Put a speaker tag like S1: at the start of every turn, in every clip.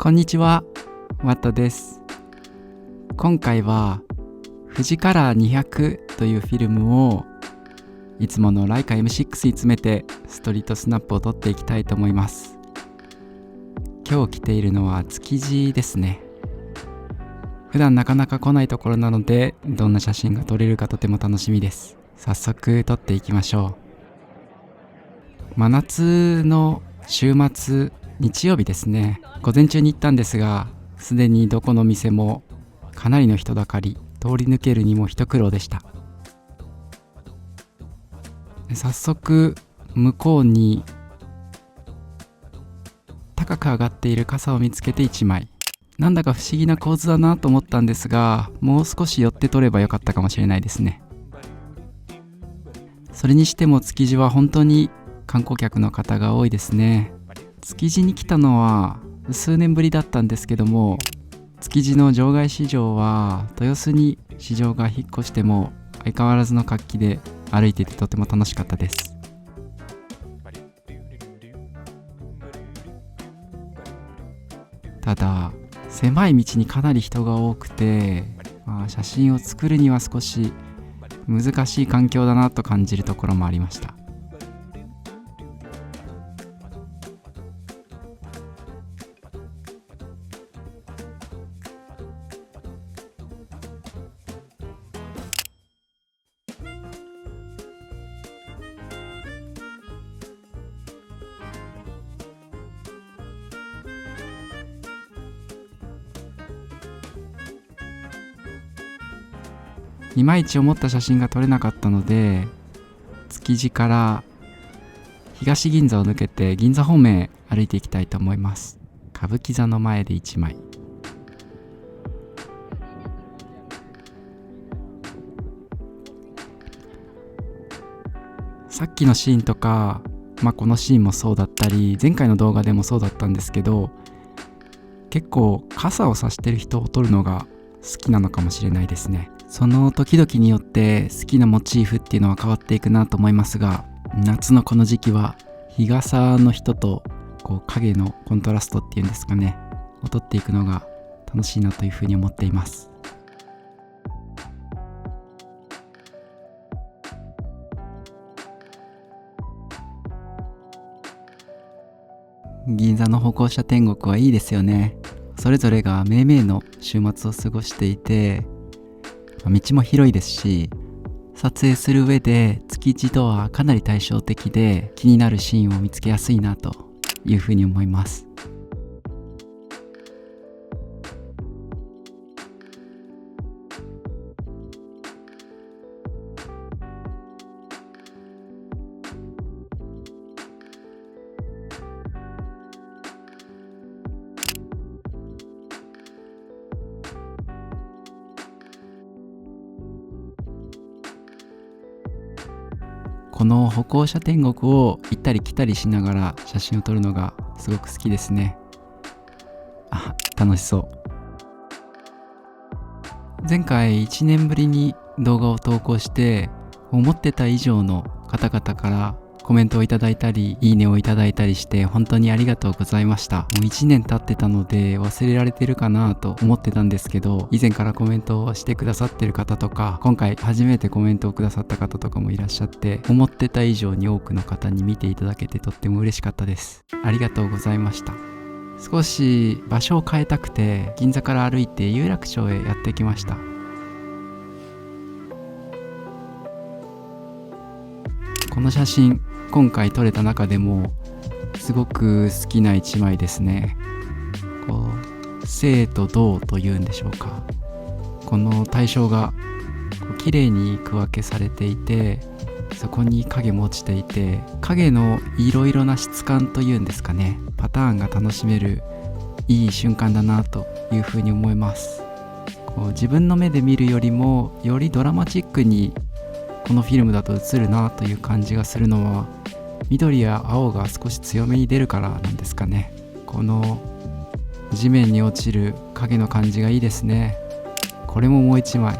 S1: こんにちは、ワットです。今回は富士カラー200というフィルムをいつものライカ M6 に詰めてストリートスナップを撮っていきたいと思います。今日来ているのは築地ですね。普段なかなか来ないところなので、どんな写真が撮れるかとても楽しみです。早速撮っていきましょう。真夏の週末、日曜日ですね。午前中に行ったんですが、すでにどこの店もかなりの人だかり、通り抜けるにも一苦労でした。早速向こうに高く上がっている傘を見つけて1枚。なんだか不思議な構図だなと思ったんですが、もう少し寄って撮ればよかったかもしれないですね。それにしても築地は本当に観光客の方が多いですね。築地に来たのは数年ぶりだったんですけども、築地の場外市場は豊洲に市場が引っ越しても相変わらずの活気で歩いていてとても楽しかったです。ただ狭い道にかなり人が多くて、写真を作るには少し難しい環境だなと感じるところもありました。いまいち思った写真が撮れなかったので、築地から東銀座を抜けて銀座方面へ歩いていきたいと思います。歌舞伎座の前で1枚。さっきのシーンとか、このシーンもそうだったり、前回の動画でもそうだったんですけど、結構傘を差してる人を撮るのが好きなのかもしれないですね。その時々によって好きなモチーフっていうのは変わっていくなと思いますが、夏のこの時期は日傘の人と影のコントラストっていうんですかね、を撮っていくのが楽しいなというふうに思っています。銀座の歩行者天国はいいですよね。それぞれがめいめいの週末を過ごしていて、道も広いですし、撮影する上で築地とはかなり対照的で気になるシーンを見つけやすいなというふうに思います。この歩行者天国を行ったり来たりしながら写真を撮るのがすごく好きですね。楽しそう。前回1年ぶりに動画を投稿して、思ってた以上の方々からコメントをいただいたり、いいねをいただいたりして本当にありがとうございました。もう1年経ってたので忘れられてるかなと思ってたんですけど、以前からコメントをしてくださってる方とか、今回初めてコメントをくださった方とかもいらっしゃって、思ってた以上に多くの方に見ていただけてとっても嬉しかったです。ありがとうございました。少し場所を変えたくて銀座から歩いて有楽町へやってきました。この写真、今回撮れた中でもすごく好きな一枚ですね。静と動というんでしょうか。この対象が綺麗に区分けされていて、そこに影も落ちていて、影のいろいろな質感というんですかね、パターンが楽しめるいい瞬間だなというふうに思います。自分の目で見るよりもよりドラマチックにこのフィルムだと映るなという感じがするのは、緑や青が少し強めに出るからなんですかね。この地面に落ちる影の感じがいいですね。これももう一枚。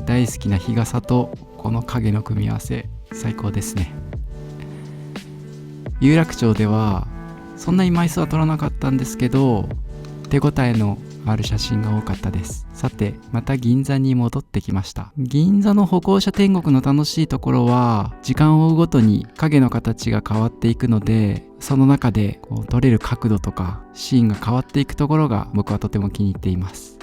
S1: 大好きな日傘とこの影の組み合わせ、最高ですね。有楽町ではそんなに枚数は取らなかったんですけど、手応えのある写真が多かったです。さて、また銀座に戻ってきました。銀座の歩行者天国の楽しいところは、時間を追うごとに影の形が変わっていくので、その中で撮れる角度とかシーンが変わっていくところが僕はとても気に入っています。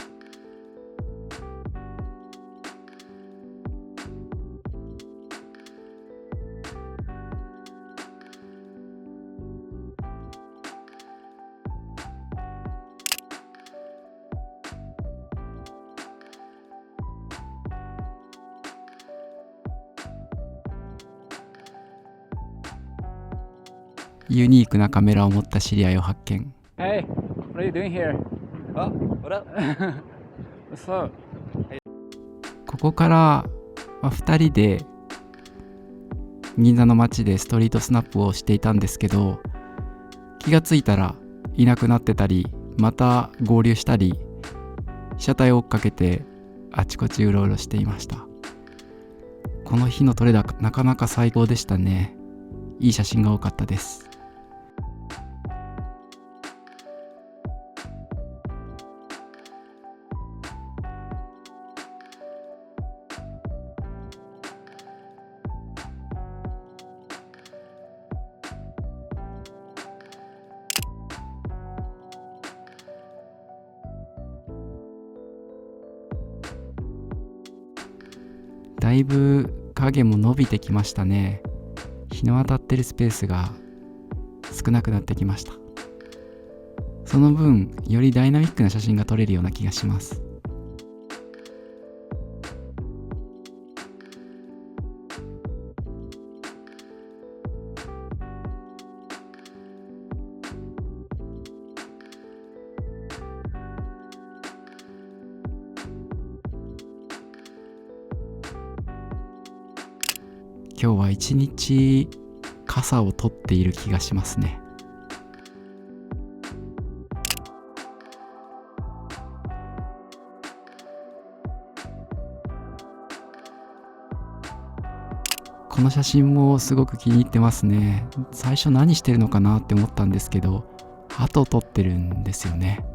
S1: ユニークなカメラを持った知り合いを発見。
S2: Hey, what are you doing here?
S3: Oh, what up?
S2: What's up?
S1: ここから2人で銀座の街でストリートスナップをしていたんですけど、気がついたらいなくなってたり、また合流したり、被写体を追っかけてあちこちうろうろしていました。この日の撮れ高なかなか最高でしたね。いい写真が多かったです。だいぶ影も伸びてきましたね。日の当たってるスペースが少なくなってきました。その分よりダイナミックな写真が撮れるような気がします。今日は一日傘を取っている気がしますね。この写真もすごく気に入ってますね。最初何してるのかなって思ったんですけど、ハト撮ってるんですよね。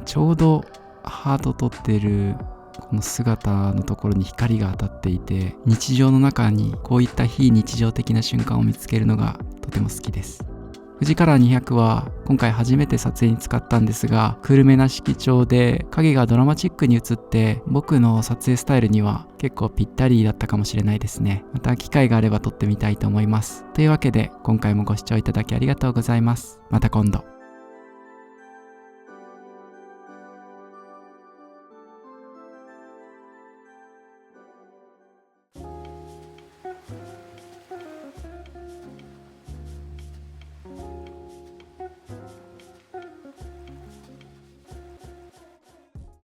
S1: ちょうどハト撮ってるこの姿のところに光が当たっていて、日常の中にこういった非日常的な瞬間を見つけるのがとても好きです。富士カラー200は今回初めて撮影に使ったんですが、クールめな色調で影がドラマチックに映って僕の撮影スタイルには結構ぴったりだったかもしれないですね。また機会があれば撮ってみたいと思います。というわけで今回もご視聴いただきありがとうございます。また今度。